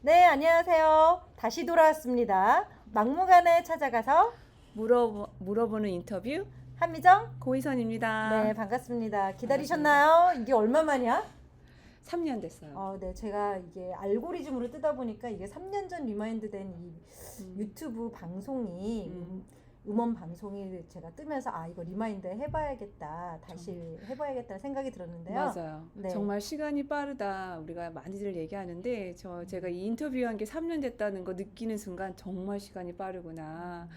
네, 안녕하세요. 다시 돌아왔습니다. 막무가내 찾아가서 물어보는 인터뷰 한미정? 고희선입니다. 네, 반갑습니다. 기다리셨나요? 이게 얼마 만이야? 3년 됐어요. 네, 제가 이게 알고리즘으로 뜨다 보니까 이게 3년 전 리마인드 된 이 유튜브 방송이 음원 방송이 제가 뜨면서 이거 리마인드 해봐야겠다, 다시 해봐야겠다는 생각이 들었는데요. 맞아요. 네. 정말 시간이 빠르다. 우리가 많이들 얘기하는데 제가 이 인터뷰한 게 3년 됐다는 거 느끼는 순간 정말 시간이 빠르구나.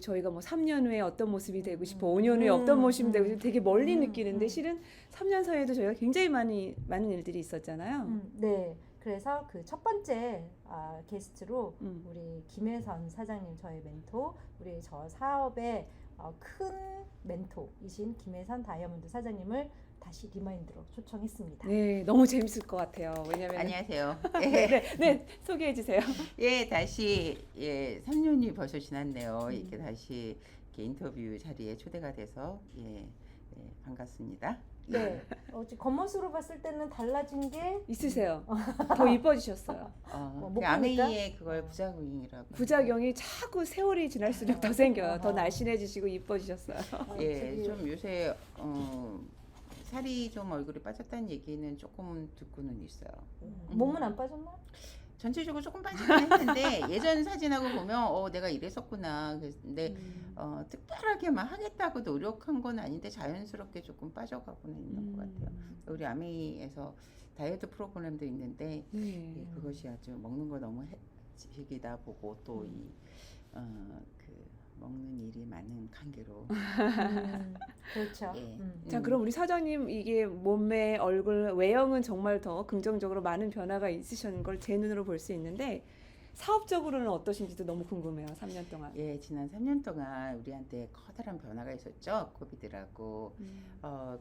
저희가 3년 후에 어떤 모습이 되고 싶어, 5년 후에 어떤 모습이 되고 싶어 되게 멀리 느끼는데 실은 3년 사이에도 저희가 굉장히 많은 일들이 있었잖아요. 네, 그래서 그 첫 번째 게스트로 음. 우리 김혜선 사장님, 저의 멘토, 우리 저 사업의 큰 멘토이신 김혜선 다이아몬드 사장님을 다시 리마인드로 초청했습니다. 네, 너무 재밌을 것 같아요. 왜냐면 안녕하세요. 네, 소개해 주세요. 다시 3년이 벌써 지났네요. 이렇게 다시 이렇게 인터뷰 자리에 초대가 돼서 반갑습니다. 네, 지금 겉멋으로 봤을 때는 달라진 게 있으세요. 더 이뻐지셨어요. 못 그 아메이의 그걸 부작용이라고. 부작용이 자꾸 세월이 지날수록 더 생겨요. 더 날씬해지시고 이뻐지셨어요. 저기- 좀 요새 살이 좀 얼굴이 빠졌다는 얘기는 조금 듣고는 있어요. 몸은 안 빠졌나? 전체적으로 조금 빠지긴 했는데 예전 사진하고 보면 내가 이랬었구나. 근데 특별하게 막 하겠다고 노력한 건 아닌데 자연스럽게 조금 빠져가고는 있는 것 같아요. 우리 아메이에서 다이어트 프로그램도 있는데 네. 그것이 아주 먹는 거 너무 즐기다 보고 또 그 먹는 일이 많은 관계로 그렇죠. 자, 그럼 우리 사장님 이게 몸매, 얼굴, 외형은 정말 더 긍정적으로 많은 변화가 있으신 걸 제 눈으로 볼 수 있는데 사업적으로는 어떠신지도 너무 궁금해요. 3년 동안. 지난 3년 동안 우리한테 커다란 변화가 있었죠. 코비드라고.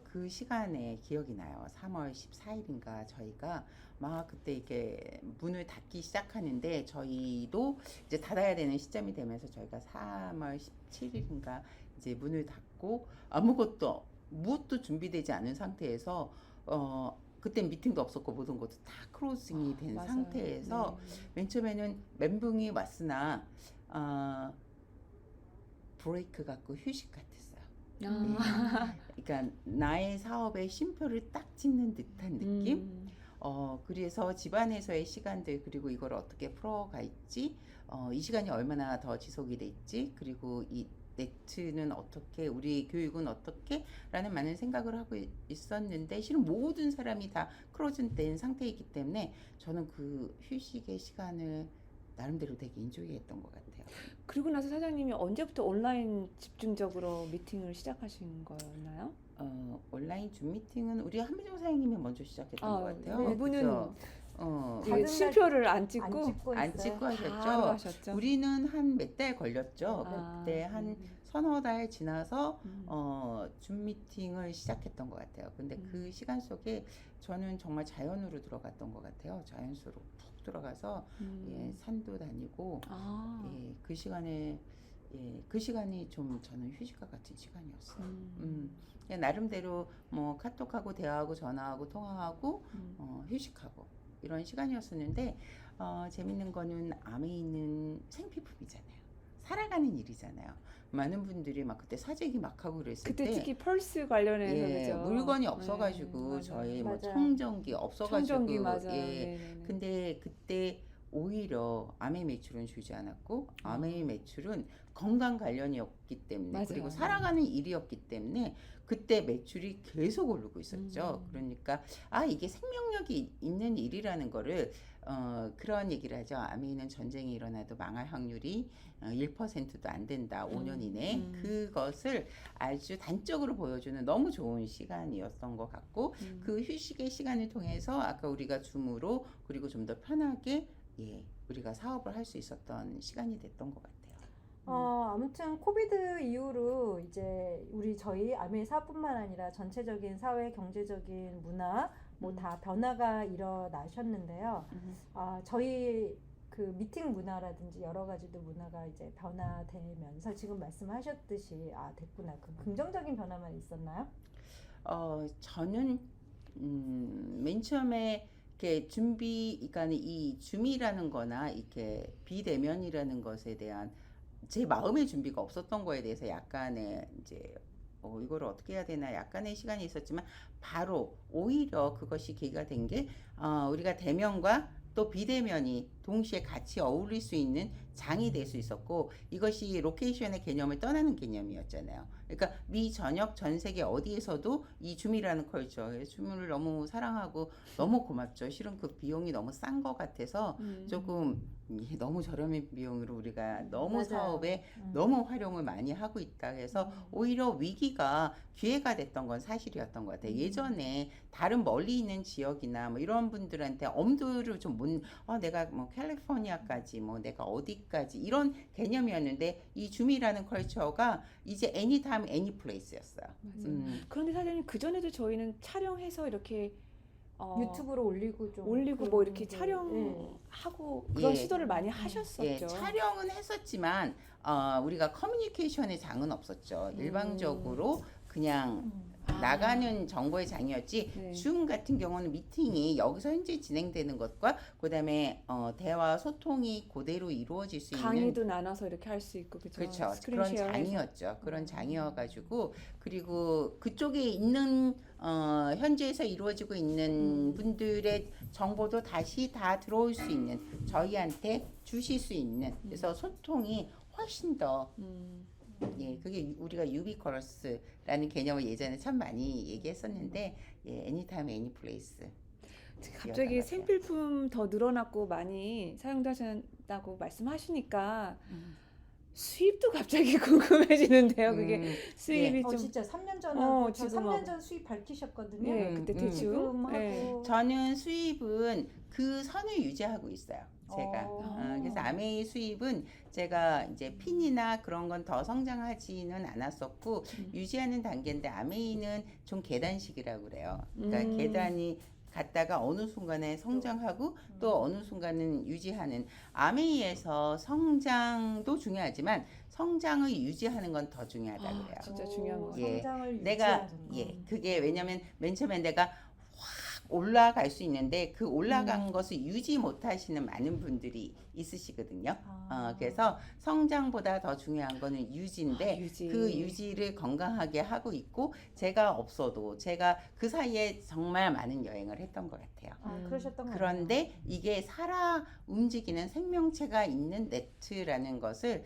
그 시간에 기억이 나요. 3월 14일인가 저희가 막 그때 이게 문을 닫기 시작하는데 저희도 이제 닫아야 되는 시점이 되면서 저희가 3월 17일인가 이제 문을 닫고 무엇도 준비되지 않은 상태에서 그때 미팅도 없었고 모든 것도 다 크로징이 된 맞아요. 상태에서 네. 맨 처음에는 멘붕이 왔으나 브레이크 같고 휴식 같았어요. 그러니까 나의 사업의 쉼표를 딱 찍는 듯한 느낌. 그래서 집안에서의 시간들 그리고 이걸 어떻게 풀어갈지, 이 시간이 얼마나 더 지속이 될지, 그리고 이 네트는 어떻게, 우리 교육은 어떻게 라는 많은 생각을 하고 있었는데 실은 모든 사람이 다 크로즈된 상태이기 때문에 저는 그 휴식의 시간을 나름대로 되게 인조이했던 것 같아요. 그리고 나서 사장님이 언제부터 온라인 집중적으로 미팅을 시작하신 거였나요? 온라인 줌 미팅은 우리 한미정 사장님이 먼저 시작했던 것 같아요. 네. 이분은 그죠? 이게 다른 심표를 안 찍고 안 찍고 바로 하셨죠. 하셨죠. 우리는 한 몇 달 걸렸죠. 아, 그때 한 서너 달 지나서 줌 미팅을 시작했던 것 같아요. 근데 그 시간 속에 저는 정말 자연으로 들어갔던 것 같아요. 자연수로 푹 들어가서 산도 다니고 그 시간에 그 시간이 좀 저는 휴식과 같은 시간이었어요. 그냥 나름대로 뭐 카톡하고 대화하고 전화하고 통화하고 휴식하고 이런 시간이었었는데 재밌는 거는 암에 있는 생필품이잖아요. 살아가는 일이잖아요. 많은 분들이 막 그때 사재기 막 하고 그랬을 그때 때 특히 펄스 관련해서 그죠? 물건이 없어가지고 네, 저희 뭐 맞아요. 청정기 없어가지고 청정기 맞아요. 네네네. 근데 그때 오히려 암의 매출은 줄지 않았고 암의 매출은 건강 관련이었기 때문에 맞아요. 그리고 살아가는 일이었기 때문에 그때 매출이 계속 오르고 있었죠. 그러니까 이게 생명력이 있는 일이라는 거를 그런 얘기를 하죠. 아메이는 전쟁이 일어나도 망할 확률이 1%도 안 된다. 5년 이내. 그것을 아주 단적으로 보여주는 너무 좋은 시간이었던 것 같고 그 휴식의 시간을 통해서 아까 우리가 줌으로 그리고 좀 더 편하게 우리가 사업을 할 수 있었던 시간이 됐던 것 같아요. 아무튼 코비드 이후로 이제 저희 아메사뿐만 아니라 전체적인 사회 경제적인 문화 뭐 다 변화가 일어나셨는데요. 저희 그 미팅 문화라든지 여러 가지도 문화가 이제 변화되면서 지금 말씀하셨듯이 됐구나. 그 긍정적인 변화만 있었나요? 저는 맨 처음에 이렇게 준비, 그러니까 이 줌이라는 거나 이렇게 비대면이라는 것에 대한 제 마음의 준비가 없었던 거에 대해서 약간의 이제 이거를 어떻게 해야 되나 약간의 시간이 있었지만 바로 오히려 그것이 계기가 된 게 우리가 대면과 또 비대면이 동시에 같이 어울릴 수 있는 장이 될 수 있었고 이것이 로케이션의 개념을 떠나는 개념이었잖아요. 그러니까 미 전역 전 세계 어디에서도 이 줌이라는 컬처, 줌을 너무 사랑하고 너무 고맙죠. 실은 그 비용이 너무 싼 것 같아서 조금 너무 저렴한 비용으로 우리가 너무 맞아요. 사업에 너무 활용을 많이 하고 있다 해서 오히려 위기가 기회가 됐던 건 사실이었던 것 같아요. 예전에 다른 멀리 있는 지역이나 뭐 이런 분들한테 엄두를 좀 내가 뭐 캘리포니아까지 뭐 내가 어디까지 이런 개념이었는데 이 줌이라는 컬처가 이제 anytime, any place였어요. 그런데 사장님 그 전에도 저희는 촬영해서 이렇게 유튜브로 올리고 좀 올리고 뭐 그런 이렇게 게, 촬영하고 그런 예. 시도를 많이 하셨었죠. 예, 촬영은 했었지만 우리가 커뮤니케이션의 장은 없었죠. 일방적으로 그냥 나가는 정보의 장이었지. 네. 줌 같은 경우는 미팅이 여기서 현재 진행되는 것과 그다음에 대화 소통이 그대로 이루어질 수 있는 강의도 나눠서 이렇게 할 수 있고 그렇죠. 스크린 그런 쉐어해서. 장이었죠. 그런 장이어가지고 그리고 그쪽에 있는 현지에서 이루어지고 있는 분들의 정보도 다시 다 들어올 수 있는 저희한테 주실 수 있는 그래서 소통이 훨씬 더 예, 그게 우리가 유비쿼러스라는 개념을 예전에 참 많이 얘기했었는데 예, anytime, any place. 갑자기 생필품 더 늘어났고 많이 사용도 하신다고 말씀하시니까 수입도 갑자기 궁금해지는데요. 그게 수입이 좀 진짜 3년 전하고 저 지금 3년 전 수입 밝히셨거든요. 네, 그때 대충 지금하고 저는 수입은 그 선을 유지하고 있어요. 제가 그래서 아메이 수입은 제가 이제 핀이나 그런 건 더 성장하지는 않았었고 유지하는 단계인데 아메이는 좀 계단식이라고 그래요. 그러니까 계단이 갔다가 어느 순간에 성장하고 또 어느 순간은 유지하는 아메이에서 성장도 중요하지만 성장을 유지하는 건 더 중요하다 그래요. 진짜 중요한 거 같아요. 예, 성장을 내가 유지하는 거. 그게 왜냐면 맨 처음에 내가 확 올라갈 수 있는데 그 올라간 것을 유지 못하시는 많은 분들이 있으시거든요. 그래서 성장보다 더 중요한 거는 유지인데 유지. 그 유지를 건강하게 하고 있고 제가 없어도 제가 그 사이에 정말 많은 여행을 했던 것 같아요. 그러셨던 것 그런데 이게 살아 움직이는 생명체가 있는 네트라는 것을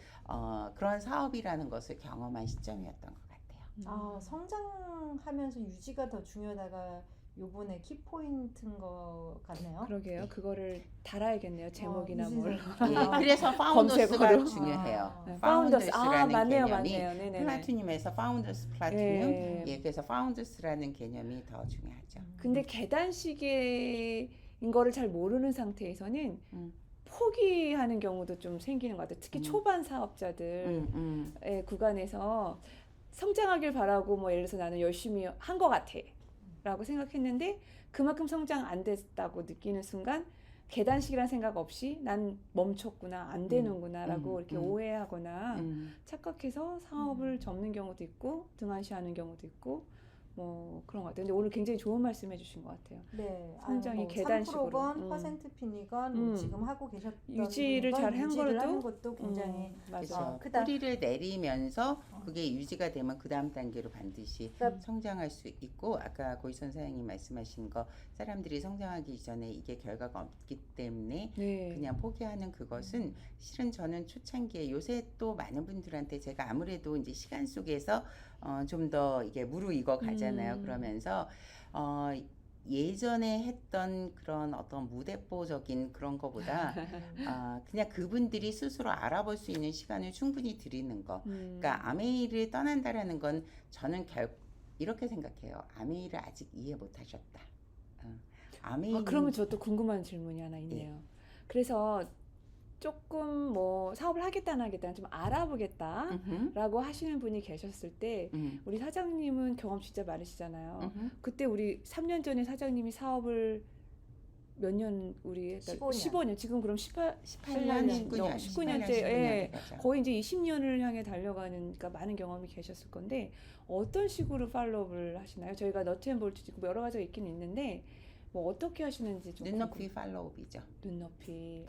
그런 사업이라는 것을 경험한 시점이었던 것 같아요. 성장하면서 유지가 더 중요하다가 요번에 키포인트인 것 같네요. 그러게요. 그거를 달아야겠네요. 제목이나 뭘. 예, 그래서 파운더스가 검색어로. 중요해요. 네, 파운더스라는 맞네요, 개념이 맞네요. 네네네. 플라투늄에서 파운더스 플라투늄, 예. 그래서 파운더스라는 개념이 더 중요하죠. 근데 계단식인 거를 잘 모르는 상태에서는 음. 포기하는 경우도 좀 생기는 것 같아요. 특히 초반 사업자들의 구간에서 성장하길 바라고 뭐 예를 들어서 나는 열심히 한 것 같아 라고 생각했는데 그만큼 성장 안 됐다고 느끼는 순간 계단식이란 생각 없이 난 멈췄구나 안 되는구나 라고 이렇게 오해하거나 착각해서 사업을 접는 경우도 있고 등한시하는 경우도 있고 뭐 그런 것 같아요. 근데 오늘 굉장히 좋은 말씀 해주신 것 같아요. 네, 성장이 계단식으로. 3%건 퍼센트 핀이건 지금 하고 계셨던 유지를 부분이건 잘 한 유지를 하는 것도 것도 굉장히 맞아. 크다. 뿌리를 내리면서 그게 유지가 되면 그 다음 단계로 반드시 그러니까 성장할 수 있고 아까 고희선 사장님 말씀하신 거 사람들이 성장하기 전에 이게 결과가 없기 때문에 네. 그냥 포기하는 그것은 실은 저는 초창기에 요새 또 많은 분들한테 제가 아무래도 이제 시간 속에서 좀 더 이게 무르익어 가잖아요. 그러면서 예전에 했던 그런 어떤 무대뽀적인 그런 거보다 그냥 그분들이 스스로 알아볼 수 있는 시간을 충분히 드리는 거. 그러니까 아메이를 떠난다라는 건 저는 이렇게 생각해요. 아메이를 아직 이해 못 하셨다. 아메이는 그러면 저도 궁금한 질문이 하나 있네요. 그래서 조금 뭐 사업을 하겠다 안 하겠다 좀 알아보겠다라고 하시는 분이 계셨을 때 우리 사장님은 경험 진짜 많으시잖아요. 그때 우리 3년 전에 사장님이 사업을 몇 년 우리 했다 15년 지금 그럼 18년 19년째 예, 거의 이제 20년을 향해 달려가는 그러니까 많은 경험이 계셨을 건데 어떤 식으로 팔로우를 하시나요? 저희가 너트앤볼트 지금 여러 가지가 있긴 있는데 뭐 어떻게 하시는지 좀 눈높이 팔로우업이죠. 눈높이.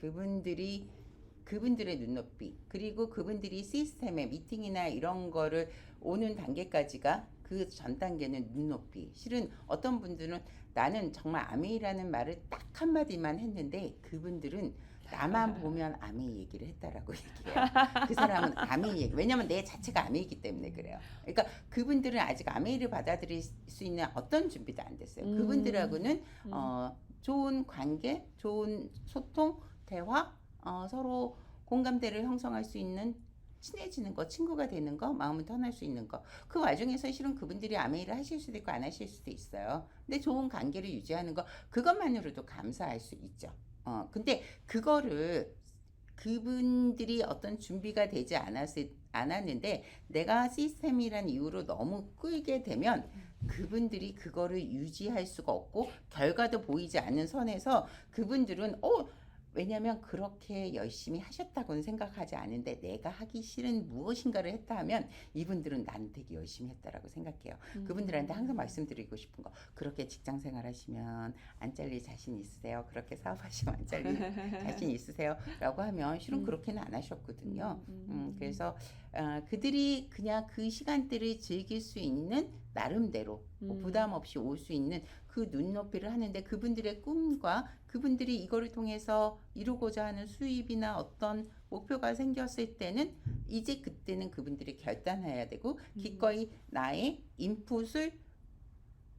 그분들의 눈높이, 그리고 그분들이 시스템에 미팅이나 이런 거를 오는 단계까지가 그 전 단계는 눈높이. 실은 어떤 분들은 나는 정말 아메이라는 말을 딱 한마디만 했는데 그분들은 나만 보면 아메이 얘기를 했다라고 얘기해요. 그 사람은 아메이 얘기. 왜냐면 내 자체가 아메이기 때문에 그래요. 그러니까 그분들은 아직 아메이를 받아들일 수 있는 어떤 준비도 안 됐어요. 그분들하고는 좋은 관계, 좋은 소통, 대화, 서로 공감대를 형성할 수 있는 친해지는 거, 친구가 되는 거, 마음을 터날 수 있는 거. 그 와중에서 실은 그분들이 아메이를 하실 수도 있고 안 하실 수도 있어요. 근데 좋은 관계를 유지하는 거, 그것만으로도 감사할 수 있죠. 근데 그거를 그분들이 어떤 준비가 되지 않았는데 내가 시스템이란 이유로 너무 끌게 되면 그분들이 그거를 유지할 수가 없고 결과도 보이지 않는 선에서 그분들은 왜냐하면 그렇게 열심히 하셨다고는 생각하지 않은데 내가 하기 싫은 무엇인가를 했다 하면 이분들은 난 되게 열심히 했다라고 생각해요. 그분들한테 항상 말씀드리고 싶은 거, 그렇게 직장 생활하시면 안 잘릴 자신 있으세요? 그렇게 사업하시면 안 잘릴 자신 있으세요? 라고 하면 실은 그렇게는 안 하셨거든요. 그래서 그들이 그냥 그 시간대를 즐길 수 있는 나름대로 부담 없이 올 수 있는 그 눈높이를 하는데 그분들의 꿈과 그분들이 이거를 통해서 이루고자 하는 수입이나 어떤 목표가 생겼을 때는 이제 그때는 그분들이 결단해야 되고 기꺼이 나의 인풋을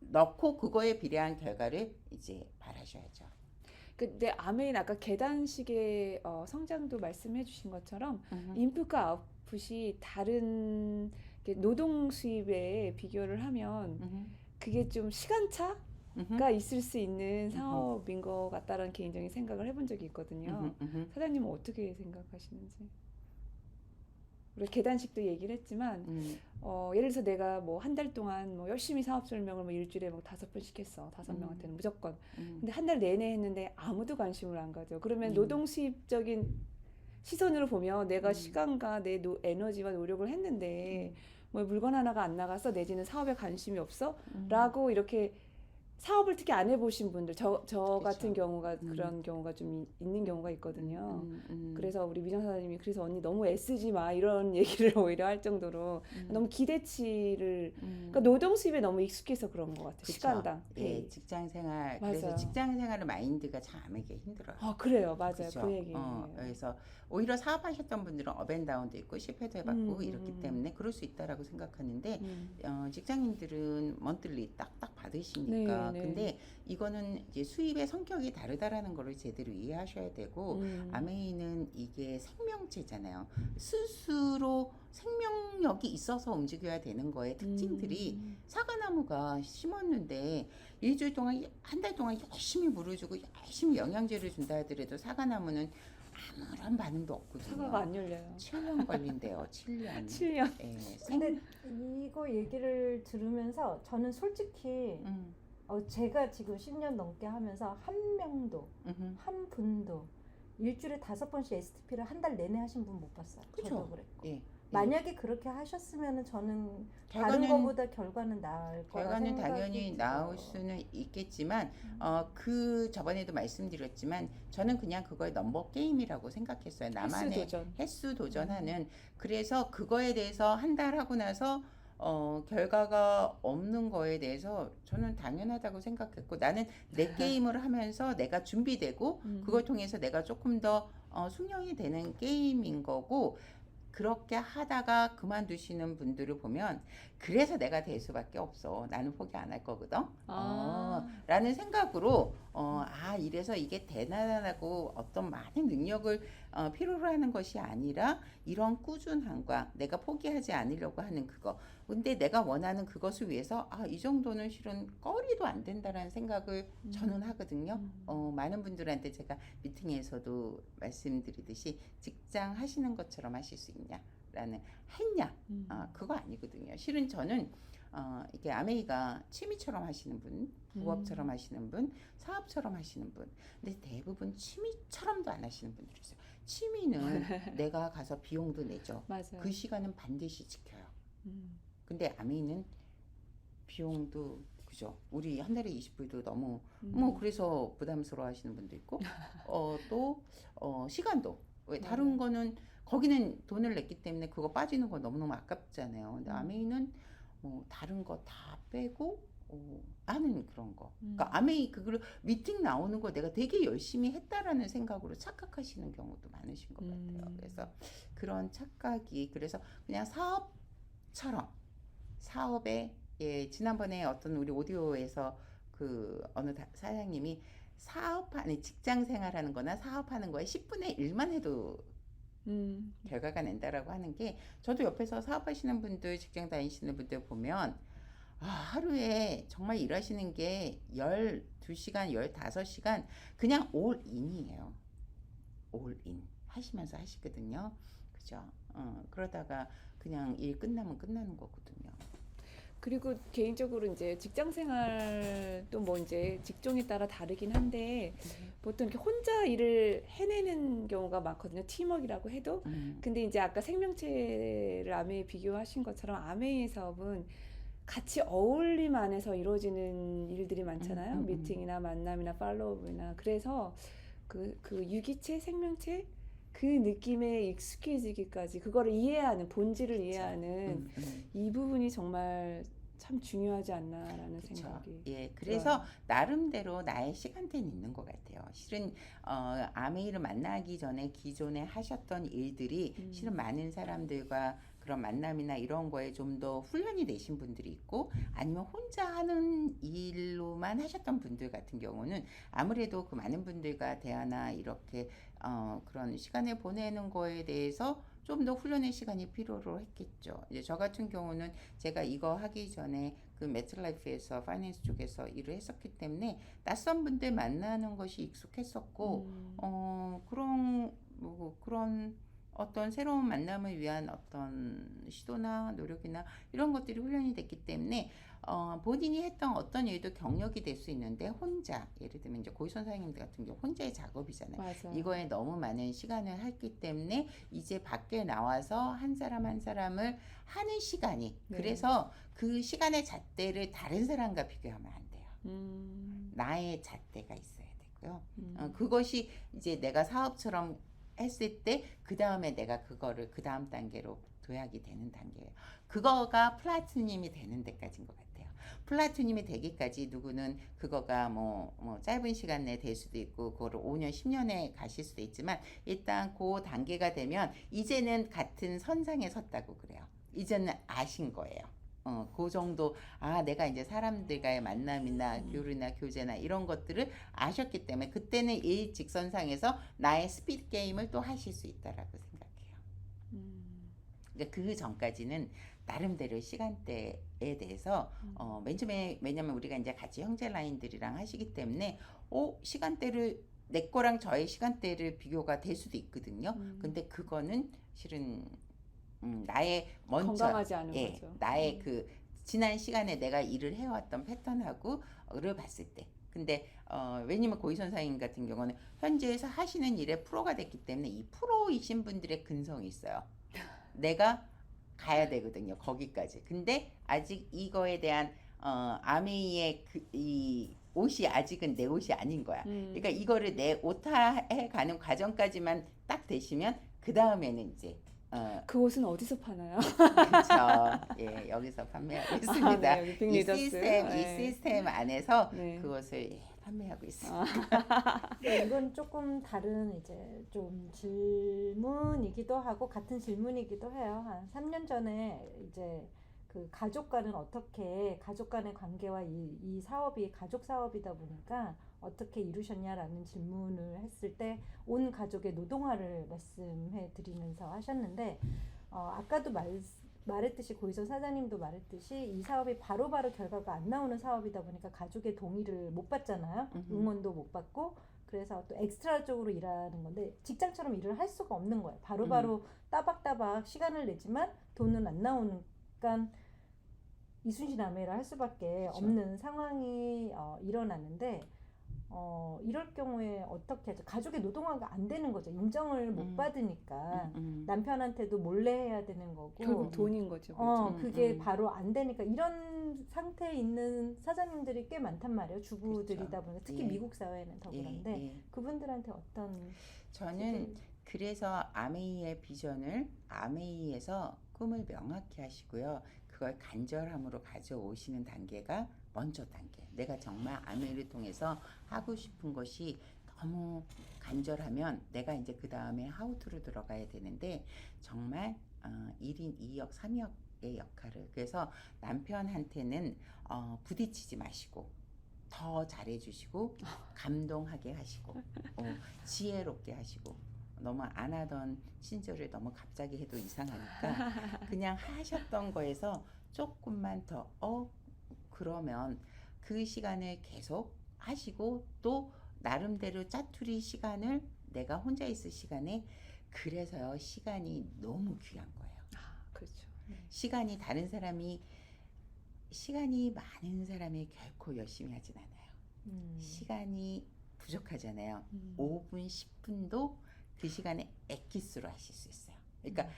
넣고 그거에 비례한 결과를 이제 바라셔야죠. 근데 아메인 아까 계단식의 성장도 말씀해 주신 것처럼 인풋과 아웃풋이 다른 노동 수입에 비교를 하면 그게 좀 시간차가 있을 수 있는 사업인 것 같다는 개인적인 생각을 해본 적이 있거든요. 사장님은 어떻게 생각하시는지? 우리 계단식도 얘기를 했지만 예를 들어서 내가 뭐 한 달 동안 뭐 열심히 사업 설명을 뭐 일주일에 뭐 5번씩 했어. 5명한테는 무조건. 근데 한 달 내내 했는데 아무도 관심을 안 가져. 그러면 노동 수입적인 시선으로 보면 내가 시간과 내 에너지와 노력을 했는데 뭐 물건 하나가 안 나가서 내지는 사업에 관심이 없어? 라고 이렇게 사업을 특히 안 해보신 분들, 저 같은 경우가 그런 경우가 좀 있는 경우가 있거든요. 그래서 우리 미정 사장님이 그래서 언니 너무 애쓰지 마 이런 얘기를 오히려 할 정도로 너무 기대치를 그러니까 노동 수입에 너무 익숙해서 그런 것 같아요. 그쵸. 시간당. 예, 직장 생활. 맞아요. 그래서 직장 생활의 마인드가 참 아메이게 힘들어요. 그래요. 맞아요. 그쵸? 그 얘기예요. 그래서 오히려 사업하셨던 분들은 업앤다운도 있고 실패도 해봤고 이렇기 때문에 그럴 수 있다라고 생각하는데 직장인들은 먼틀리 딱딱 받으시니까 네. 근데 이거는 이제 수입의 성격이 다르다라는 거를 제대로 이해하셔야 되고 아메이는 이게 생명체잖아요. 스스로 생명력이 있어서 움직여야 되는 거의 특징들이 사과나무가 심었는데 일주일 동안 한 달 동안 열심히 물을 주고 열심히 영양제를 준다 하더라도 사과나무는 아무런 반응도 없거든요. 사과가 안 열려요. 7년 걸린대요. 7년. 7년. 예, 근데 이거 얘기를 들으면서 저는 솔직히 제가 지금 10년 넘게 하면서 한 명도 한 분도 일주일에 5번씩 STP를 한 달 내내 하신 분 못 봤어요. 그쵸? 저도 그랬고. 예. 만약에 그렇게 하셨으면 저는 결과는 다른 거보다 결과는 나을 거라 결과는 생각이 당연히 들어요. 나올 수는 있겠지만 그 저번에도 말씀드렸지만 저는 그냥 그걸 넘버 게임이라고 생각했어요. 나만의 횟수 도전하는. 그래서 그거에 대해서 한 달 하고 나서 결과가 없는 거에 대해서 저는 당연하다고 생각했고 나는 내 게임을 하면서 내가 준비되고 그걸 통해서 내가 조금 더 숙련이 되는 게임인 거고 그렇게 하다가 그만두시는 분들을 보면 그래서 내가 될 수밖에 없어. 나는 포기 안 할 거거든. 라는 생각으로 이래서 이게 대단하다고 어떤 많은 능력을 필요로 하는 것이 아니라 이런 꾸준함과 내가 포기하지 않으려고 하는 그거. 근데 내가 원하는 그것을 위해서 이 정도는 실은 꺼리도 안 된다라는 생각을 저는 하거든요. 많은 분들한테 제가 미팅에서도 말씀드리듯이 직장 하시는 것처럼 하실 수 있냐라는 했냐 그거 아니거든요. 실은 저는 이게 아메이가 취미처럼 하시는 분, 부업처럼 하시는 분, 사업처럼 하시는 분. 근데 대부분 취미처럼도 안 하시는 분들이 있어요. 취미는 내가 가서 비용도 내죠. 맞아요. 그 시간은 반드시 지켜요. 근데 아메이는 비용도 그죠? 우리 한 달에 20불도 너무 뭐 그래서 부담스러워 하시는 분도 있고 또 시간도 왜 다른 거는 거기는 돈을 냈기 때문에 그거 빠지는 거 너무너무 아깝잖아요. 근데 아메이는 다른 거 다 빼고 하는 그런 거. 그러니까 아메이 그걸 미팅 나오는 거 내가 되게 열심히 했다라는 생각으로 착각하시는 경우도 많으신 것 같아요. 그래서 그런 착각이 그래서 그냥 사업처럼 사업에 지난번에 어떤 우리 오디오에서 그 어느 사장님이 아니 직장 생활하는 거나 사업하는 거에 10분의 1만 해도 결과가 낸다라고 하는 게 저도 옆에서 사업하시는 분들 직장 다니시는 분들 보면 하루에 정말 일하시는 게 12시간 15시간 그냥 올인이에요. 올인 하시면서 하시거든요. 그죠? 그러다가 그냥 일 끝나면 끝나는 거거든요. 그리고 개인적으로 이제 직장 생활도 뭐 이제 직종에 따라 다르긴 한데 보통 이렇게 혼자 일을 해내는 경우가 많거든요. 팀워크라고 해도. 근데 이제 아까 생명체를 아메이 비교하신 것처럼 아메이의 사업은 같이 어울림 안에서 이루어지는 일들이 많잖아요. 미팅이나 만남이나 팔로우업이나. 그래서 그 유기체, 생명체 그 느낌에 익숙해지기까지 그거를 이해하는 본질을 이해하는 이 부분이 정말 참 중요하지 않나라는 그쵸. 생각이. 예, 그래서 나름대로 나의 시간대는 있는 것 같아요. 실은 아메이를 만나기 전에 기존에 하셨던 일들이 실은 많은 사람들과 그런 만남이나 이런 거에 좀 더 훈련이 되신 분들이 있고 아니면 혼자 하는 일로만 하셨던 분들 같은 경우는 아무래도 그 많은 분들과 대화나 이렇게 그런 시간을 보내는 거에 대해서 좀 더 훈련의 시간이 필요로 했겠죠. 이제 저 같은 경우는 제가 이거 하기 전에 그 매트라이프에서 파이낸스 쪽에서 일을 했었기 때문에 낯선 분들 만나는 것이 익숙했었고 그런 어떤 새로운 만남을 위한 어떤 시도나 노력이나 이런 것들이 훈련이 됐기 때문에 본인이 했던 어떤 일도 경력이 될 수 있는데 혼자 예를 들면 이제 고위선 사장님들 같은 경우 혼자의 작업이잖아요. 맞아. 이거에 너무 많은 시간을 했기 때문에 이제 밖에 나와서 한 사람 한 사람을 하는 시간이 그래서 그 시간의 잣대를 다른 사람과 비교하면 안 돼요. 나의 잣대가 있어야 되고요. 그것이 이제 내가 사업처럼 했을 때 그 다음에 내가 그거를 그 다음 단계로 도약이 되는 단계예요. 그거가 플라토님이 되는 데까지인 것 같아요. 플라토님이 되기까지 누구는 그거가 뭐 짧은 시간 내에 될 수도 있고 그거를 5년 10년에 가실 수도 있지만 일단 그 단계가 되면 이제는 같은 선상에 섰다고 그래요. 이제는 아신 거예요. 그 정도 내가 이제 사람들과의 만남이나 교류나 교제나 이런 것들을 아셨기 때문에 그때는 이 직선상에서 나의 스피드 게임을 또 하실 수 있다라고 생각해요. 그러니까 그 전까지는 나름대로 시간대에 대해서 맨 처음에 왜냐면 우리가 이제 같이 형제 라인들이랑 하시기 때문에 시간대를 내 거랑 저의 시간대를 비교가 될 수도 있거든요. 근데 그거는 실은 나의 먼저 건강하지 않은 거죠. 나의 그 지난 시간에 내가 일을 해왔던 패턴하고를 봤을 때 근데 왜냐면 고위선 사장님 같은 경우는 현지에서 하시는 일에 프로가 됐기 때문에 이 프로이신 분들의 근성이 있어요. 내가 가야 되거든요. 거기까지. 근데 아직 이거에 대한 아메이의 이 옷이 아직은 내 옷이 아닌 거야. 그러니까 이거를 내 옷해 가는 과정까지만 딱 되시면 그 다음에는 이제 그 옷은 어디서 파나요? 그렇죠. 예, 여기서 판매하고 있습니다. 네, 여기 빅리더스. 이 시스템 안에서 네. 그것을 판매하고 있습니다. 네, 이건 조금 다른 이제 좀 질문이기도 하고 같은 질문이기도 해요. 한 3년 전에 이제 그 가족 간은 어떻게 가족 간의 관계와 이 사업이 가족 사업이다 보니까 어떻게 이루셨냐라는 질문을 했을 때 온 가족의 노동화를 말씀해 드리면서 하셨는데 아까도 말했듯이 고희선 사장님도 말했듯이 이 사업이 바로바로 결과가 안 나오는 사업이다 보니까 가족의 동의를 못 받잖아요. 응원도 못 받고 그래서 또 엑스트라적으로 일하는 건데 직장처럼 일을 할 수가 없는 거예요. 바로바로 따박따박 시간을 내지만 돈은 안 나오니까 이순신아메이를 할 수밖에 그렇죠. 없는 상황이 일어나는데 이럴 경우에 어떻게 하죠? 가족의 노동화가 안 되는 거죠. 인정을 못 받으니까 남편한테도 몰래 해야 되는 거고. 결국 돈인 거죠. 그렇죠? 그게 바로 안 되니까 이런 상태에 있는 사장님들이 꽤 많단 말이에요. 주부들이다 그렇죠. 보니까 특히 예. 미국 사회는 더 그런데 예. 그분들한테 어떤 저는 그래서 아메이의 비전을 아메이에서 꿈을 명확히 하시고요. 그걸 간절함으로 가져오시는 단계가 먼저 단계. 내가 정말 아메이를 통해서 하고 싶은 것이 너무 간절하면 내가 이제 그 다음에 하우투로 들어가야 되는데 정말 1인 2역, 3역의 역할을. 그래서 남편한테는 부딪히지 마시고 더 잘해주시고 감동하게 하시고 지혜롭게 하시고 너무 안 하던 친절을 너무 갑자기 해도 이상하니까 그냥 하셨던 거에서 조금만 더 그러면 그 시간을 계속 하시고 또 나름대로 짜투리 시간을 내가 혼자 있을 시간에 그래서요 시간이 너무 귀한 거예요. 그렇죠. 시간이 많은 사람이 결코 열심히 하진 않아요. 시간이 부족하잖아요. 5분, 10분도 그 시간에 엑기스로 하실 수 있어요. 그러니까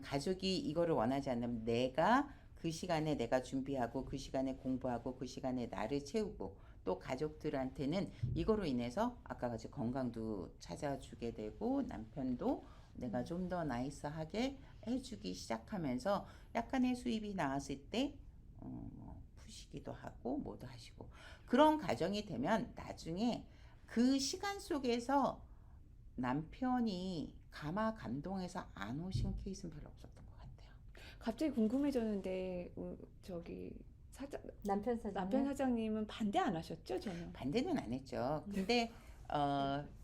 가족이 이거를 원하지 않으면 내가 그 시간에 내가 준비하고 그 시간에 공부하고 그 시간에 나를 채우고 또 가족들한테는 이거로 인해서 아까 같이 건강도 찾아주게 되고 남편도 내가 좀 더 나이스하게 해주기 시작하면서 약간의 수입이 나왔을 때 푸시기도 하고 뭐도 하시고 그런 가정이 되면 나중에 그 시간 속에서 남편이 감동해서 안 오신 케이스는 별로 없었던 것 같아요. 갑자기 궁금해졌는데 저기 남편 사장님은 반대 안 하셨죠, 전혀? 반대는 안 했죠. 근데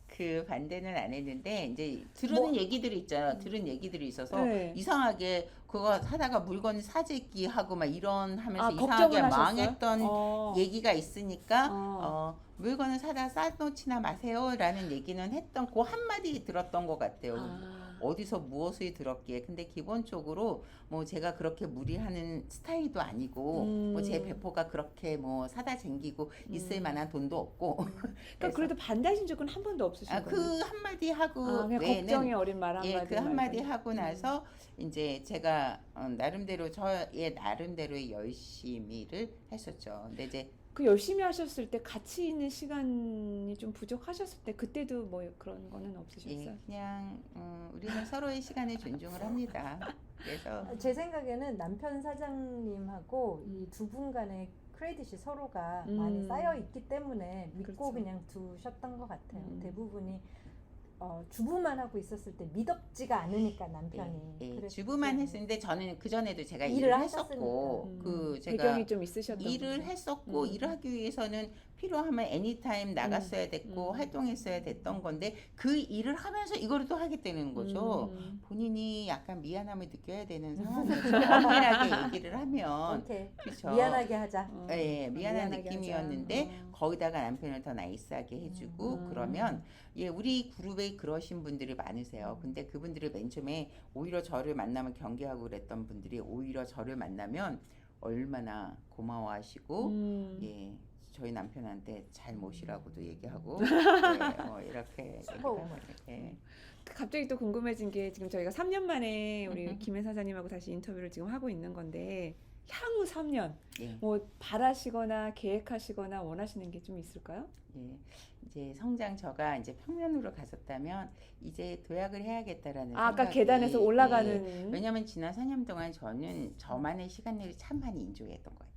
그 반대는 안 했는데 이제 들은 얘기들이 있잖아. 들은 얘기들이 있어서 네. 이상하게 그거 사다가 물건 사재기 하고 막 이런 하면서 걱정을 이상하게 하셨어요? 망했던 얘기가 있으니까 물건을 사다 싸놓지나 마세요라는 얘기는 했던 그 한마디 들었던 것 같아요. 어디서 무엇을 들었기에. 근데 기본적으로 뭐 제가 그렇게 무리하는 스타일도 아니고 뭐 제 배포가 그렇게 뭐 사다 쟁기고 있을 만한 돈도 없고 그러니까 그래도 반대하신 적은 한 번도 없으신 거예요? 그 한마디 하고 그냥 외에는 걱정의 어린 말 한마디. 그 한마디 하고 나서 이제 제가 나름대로 저의 나름대로의 열심히를 했었죠. 근데 이제 그 열심히 하셨을 때 같이 있는 시간이 좀 부족하셨을 때 그때도 뭐 그런 거는 없으셨어요? 그냥 우리는 서로의 시간을 존중을 합니다. 그래서 제 생각에는 남편 사장님하고 이 두 분 간의 크레딧이 서로가 많이 쌓여 있기 때문에 믿고 그렇죠. 그냥 두셨던 것 같아요. 대부분이 주부만 하고 있었을 때 믿었지가 않으니까 남편이. 그랬기 주부만 때문에. 했었는데 저는 그 전에도 제가 일을 일을 하셨으니까. 했었고 그 제가 배경이 좀 있으셨던 일을 거죠. 했었고 일을 하기 위해서는 필요하면 애니타임 나갔어야 됐고 활동했어야 됐던 건데 그 일을 하면서 이거를 또 하게 되는 거죠. 본인이 약간 미안함을 느껴야 되는 상황이었죠. 엄밀하게 얘기를 하면 오케이. 그렇죠. 미안하게 하자. 미안한 미안하게 느낌이었는데 하자. 거기다가 남편을 더 나이스하게 해주고 그러면 우리 그룹에 그러신 분들이 많으세요. 근데 그분들이 맨 처음에 오히려 저를 만나면 경계하고 그랬던 분들이 오히려 저를 만나면 얼마나 고마워하시고 저희 남편한테 잘 모시라고도 얘기하고 이렇게 얘기하고 갑자기 또 궁금해진 게 지금 저희가 3년 만에 우리 김혜 사장님하고 다시 인터뷰를 지금 하고 있는 건데 향후 3년 뭐 바라시거나 계획하시거나 원하시는 게 좀 있을까요? 이제 성장 저가 이제 평면으로 갔었다면 이제 도약을 해야겠다라는 아까 생각이 계단에서 올라가는 왜냐면 지난 4년 동안 저는 저만의 시간을 참 많이 인조했던 것 같아요.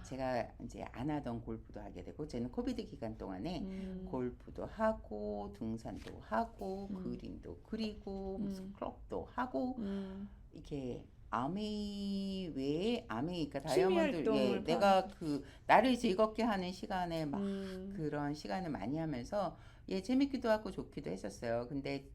제가 이제 안 하던 골프도 하게 되고 저는 코비드 기간 동안에 골프도 하고 등산도 하고 그림도 그리고 무슨 클럽도 하고 이렇게 아메이 외에 아메이니까 다이아몬드 내가 그 나를 즐겁게 하는 시간에 막 그런 시간을 많이 하면서 재밌기도 하고 좋기도 했었어요. 근데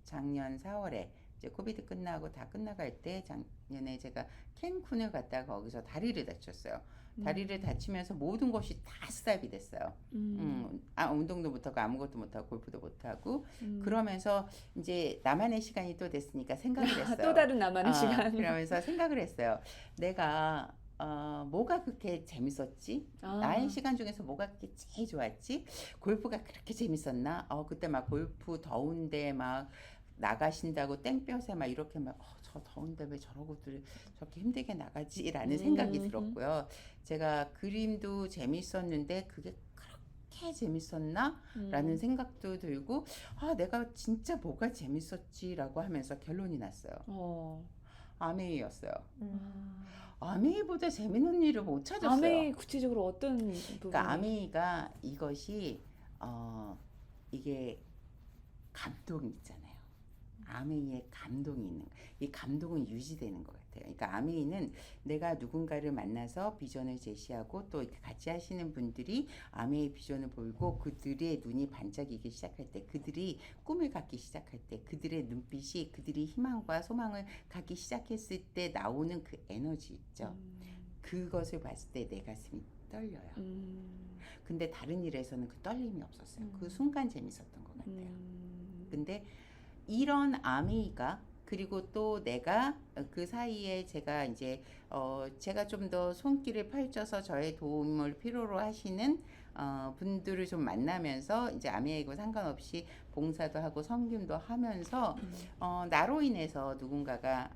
작년 4월에 이제 코비드 끝나고 다 끝나갈 때 작년에 제가 캔쿤을 갔다가 거기서 다리를 다쳤어요. 다리를 다치면서 모든 것이 다 스탑이 됐어요. 운동도 못하고 아무것도 못하고 골프도 못하고 그러면서 이제 나만의 시간이 또 됐으니까 생각을 했어요. 또 다른 나만의 시간. 그러면서 생각을 했어요. 내가 뭐가 그렇게 재밌었지? 아. 나의 시간 중에서 뭐가 그렇게 제일 좋았지? 골프가 그렇게 재밌었나? 그때 막 골프 더운데 막 나가신다고 땡볕에 막 이렇게 막 저 더운데 왜 저러고들 저렇게 힘들게 나가지라는 생각이 들었고요. 제가 그림도 재밌었는데 그게 그렇게 재밌었나? 라는 생각도 들고 내가 진짜 뭐가 재밌었지라고 하면서 결론이 났어요. 아메이였어요. 아메이보다 재밌는 일을 못 찾았어요. 아메이 구체적으로 어떤 부분? 그러니까 아메이가 이것이 이게 감동이 있잖아요. 아메이의 감동이 있는 거예요. 이 감동은 유지되는 것 같아요. 그러니까 아메이는 내가 누군가를 만나서 비전을 제시하고 또 이렇게 같이 하시는 분들이 아메이의 비전을 보이고 그들의 눈이 반짝이기 시작할 때, 그들이 꿈을 갖기 시작할 때, 그들의 눈빛이 그들이 희망과 소망을 갖기 시작했을 때 나오는 그 에너지 있죠. 그것을 봤을 때 내 가슴이 떨려요. 근데 다른 일에서는 그 떨림이 없었어요. 그 순간 재밌었던 것 같아요. 근데 이런 아메이가, 그리고 또 내가 그 사이에 제가 이제 제가 좀 더 손길을 펼쳐서 저의 도움을 필요로 하시는 분들을 좀 만나면서 이제 아메이하고 상관없이 봉사도 하고 섬김도 하면서 나로 인해서 누군가가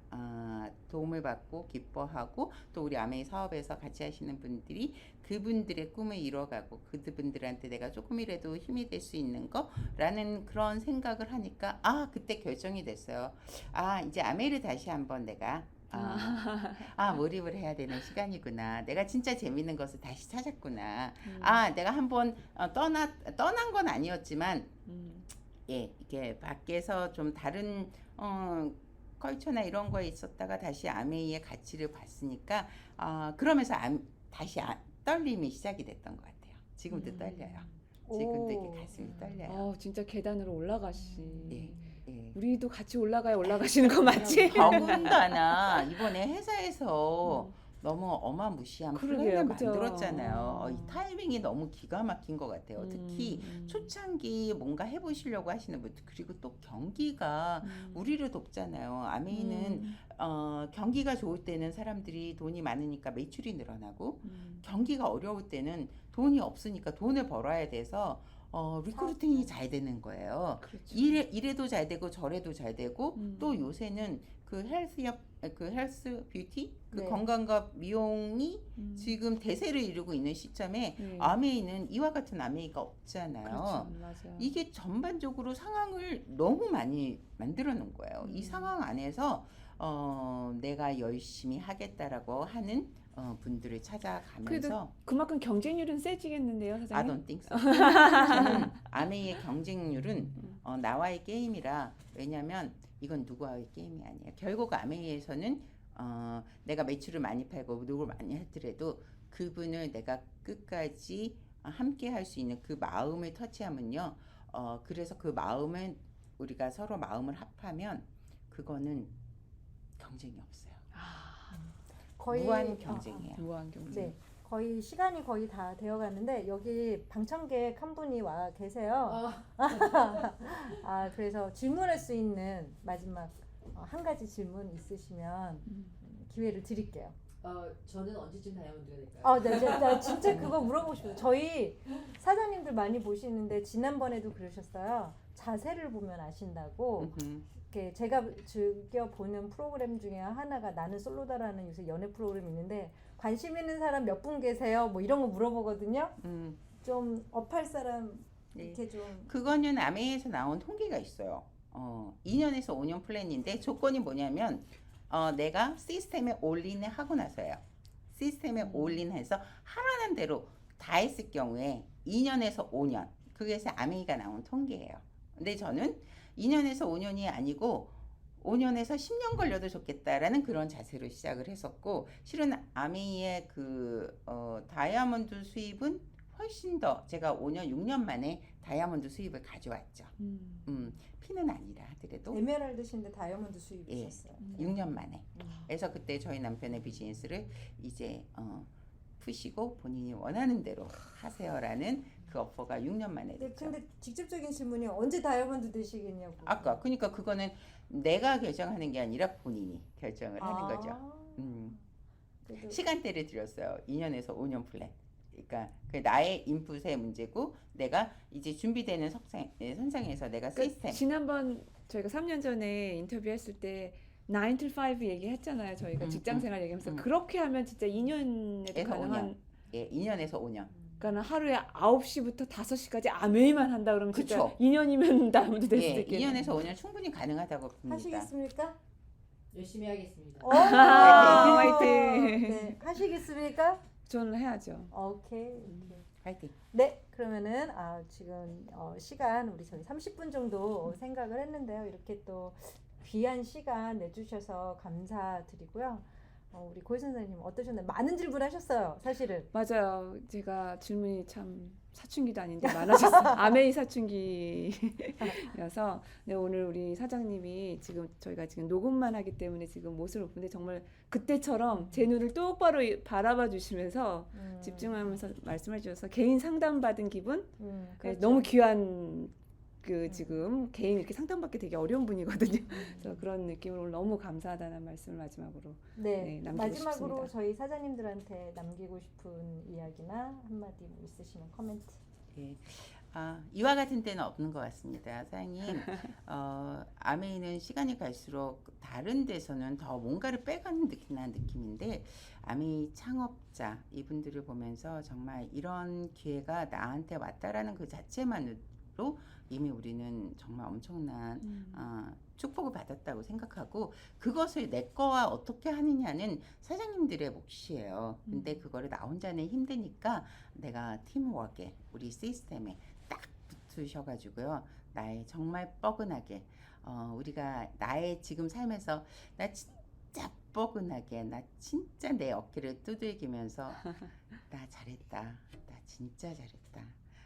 도움을 받고 기뻐하고 또 우리 아메이 사업에서 같이 하시는 분들이 그분들의 꿈을 이뤄가고 그분들한테 내가 조금이라도 힘이 될 수 있는 거라는 그런 생각을 하니까 그때 결정이 됐어요. 이제 아메이를 다시 한번 내가 몰입을 해야 되는 시간이구나. 내가 진짜 재밌는 것을 다시 찾았구나. 내가 한번 떠난 건 아니었지만 이게 밖에서 좀 다른 컬처나 이런 거에 있었다가 다시 아메이의 가치를 봤으니까 그러면서 다시 떨림이 시작이 됐던 것 같아요. 지금도 떨려요. 지금도 이렇게 가슴이 떨려요. 진짜 계단으로 올라가시. 예. 우리도 같이 올라가시는 거 맞지? 더군다나 이번에 회사에서 너무 어마무시한 그러게요, 플랜을 그죠? 만들었잖아요. 이 타이밍이 너무 기가 막힌 것 같아요. 특히 초창기 뭔가 해보시려고 하시는 분들, 그리고 또 경기가 우리를 돕잖아요. 아메이는 경기가 좋을 때는 사람들이 돈이 많으니까 매출이 늘어나고 경기가 어려울 때는 돈이 없으니까 돈을 벌어야 돼서 리크루팅이 잘 되는 거예요. 그렇죠. 이래도 잘 되고 저래도 잘 되고 또 요새는 그 헬스 뷰티 그 네. 건강과 미용이 지금 대세를 이루고 있는 시점에 아메이는 이와 같은 아메이가 없잖아요. 그렇죠. 맞아요. 이게 전반적으로 상황을 너무 많이 만들어 놓은 거예요. 이 상황 안에서 내가 열심히 하겠다라고 하는 분들을 찾아가면서 그만큼 경쟁률은 세지겠는데요, I 사장님? don't think so. 저는 아메이의 경쟁률은 나와의 게임이라, 왜냐하면 이건 누구와의 게임이 아니에요. 결국 아메이에서는 내가 매출을 많이 팔고 누구를 많이 하더라도 그분을 내가 끝까지 함께 할 수 있는 그 마음을 터치하면요. 그래서 그 마음은 우리가 서로 마음을 합하면 그거는 경쟁이 없어요. 거의 무한 경쟁이에요. 무한 경쟁. 네, 거의 시간이 거의 다 되어가는데 여기 방청객 한 분이 와 계세요. 그래서 질문할 수 있는 마지막 한 가지 질문 있으시면 기회를 드릴게요. 저는 언제쯤 다이아몬드가 될까요? 나 진짜 그거 물어보고 싶어요. 저희 사장님들 많이 보시는데 지난번에도 그러셨어요. 자세를 보면 아신다고. 이렇게 제가 즐겨 보는 프로그램 중에 하나가 나는 솔로다라는 요새 연애 프로그램이 있는데 관심 있는 사람 몇 분 계세요? 뭐 이런 거 물어보거든요. 좀 업할 사람 이렇게 좀. 그거는 아메이에서 나온 통계가 있어요. 2년에서 5년 플랜인데 조건이 뭐냐면 내가 시스템에 올인을 하고 나서요. 시스템에 올인해서 하라는 대로 다 했을 경우에 2년에서 5년. 그게서 아메이가 나온 통계예요. 근데 저는 2년에서 5년이 아니고 5년에서 10년 걸려도 좋겠다라는 그런 자세로 시작을 했었고, 실은 아메이의 그 다이아몬드 수입은 훨씬 더 제가 5년, 6년 만에 다이아몬드 수입을 가져왔죠. 피는 아니라 하더라도 에메랄드신데 다이아몬드 수입이셨어요. 6년 만에. 그래서 그때 저희 남편의 비즈니스를 이제 푸시고 본인이 원하는 대로 하세요라는 그 오퍼가 6년 만에 됐죠. 근데 직접적인 질문이 언제 다이아몬드 되시겠냐고. 그러니까 그거는 내가 결정하는 게 아니라 본인이 결정을 하는 거죠. 시간대를 드렸어요. 2년에서 5년 플랜. 그러니까 그 나의 인풋의 문제고 내가 이제 준비되는 선상에서 내가 시스템. 지난번 저희가 3년 전에 인터뷰했을 때 9 to 5 얘기했잖아요. 저희가 직장생활 얘기하면서 그렇게 하면 진짜 2년에도 에서 가능한 5년. 예, 2년에서 5년. 그러니까 하루에 9시부터 5시까지 아메이만 한다 그러면 진짜 그쵸. 2년이면 나무도 될 수도 예, 있겠네요. 2년에서 5년 충분히 가능하다고 봅니다. 하시겠습니까? 열심히 하겠습니다. 화이팅! 네, 하시겠습니까? 저는 해야죠. 오케이. 파이팅. 네, 그러면은 지금 시간 우리 저희 30분 정도 생각을 했는데요. 이렇게 또 귀한 시간 내주셔서 감사드리고요. 우리 고혜 선생님 어떠셨나요? 많은 질문하셨어요, 사실은. 맞아요. 제가 질문이 참 사춘기도 아닌데 많아졌어요. 아메이 사춘기여서. 네, 오늘 우리 사장님이 지금 저희가 지금 녹음만 하기 때문에 지금 모습을 못 보는데 정말 그때처럼 제 눈을 똑바로 바라봐 주시면서 집중하면서 말씀해 주셔서 개인 상담 받은 기분? 네, 그렇죠. 너무 귀한 그 지금 개인 이렇게 상담받기 되게 어려운 분이거든요. 그래서 그런 느낌으로 오늘 너무 감사하다는 말씀을 마지막으로 네, 남기고 마지막으로 싶습니다. 저희 사장님들한테 남기고 싶은 이야기나 한마디 뭐 있으시면 코멘트. 예. 이와 같은 때는 없는 것 같습니다. 사장님, 아메이는 시간이 갈수록 다른 데서는 더 뭔가를 빼가는 느낌인데 아메이 창업자 이분들을 보면서 정말 이런 기회가 나한테 왔다라는 그 자체만으로 이미 우리는 정말 엄청난 축복을 받았다고 생각하고 그것을 내 거와 어떻게 하느냐는 사장님들의 몫이에요. 근데 그거를 나 혼자는 힘드니까 내가 팀워크에 우리 시스템에 딱 붙으셔가지고요. 나의 정말 뻐근하게 우리가 나의 지금 삶에서 나 진짜 뻐근하게 나 진짜 내 어깨를 두들기면서 나 잘했다. 나 진짜 잘했다.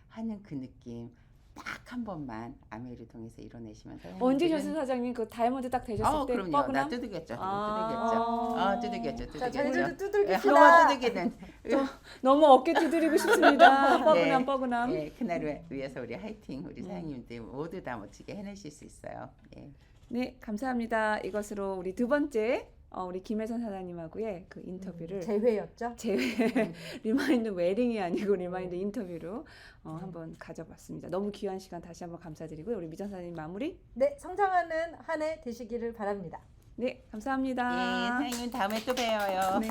하는 그 느낌 딱 한 번만 아메이를 통해서 이뤄내시면 언제 셨어요 사장님? 그 다이아몬드 딱 되셨을 때 그럼요. 뻐근함? 나 두들겼죠. 아. 두들겼죠. 자, 저희들도 예, 두들깁시다. 두들기는 너무 어깨 두드리고 싶습니다. 뻐근함, 뻐근함. 예, 그날을 위해서 우리 화이팅 우리 사장님들 모두 다 멋지게 해내실 수 있어요. 예. 네, 감사합니다. 이것으로 우리 두 번째 우리 김혜선 사장님하고의 그 인터뷰를 재회였죠? 리마인드 웨딩이 아니고 리마인드 인터뷰로 한번 가져봤습니다. 너무 귀한 시간 다시 한번 감사드리고요. 우리 미정 사장님 마무리. 네, 성장하는 한 해 되시기를 바랍니다. 네, 감사합니다. 예, 사장님 다음에 또 봬요. 네.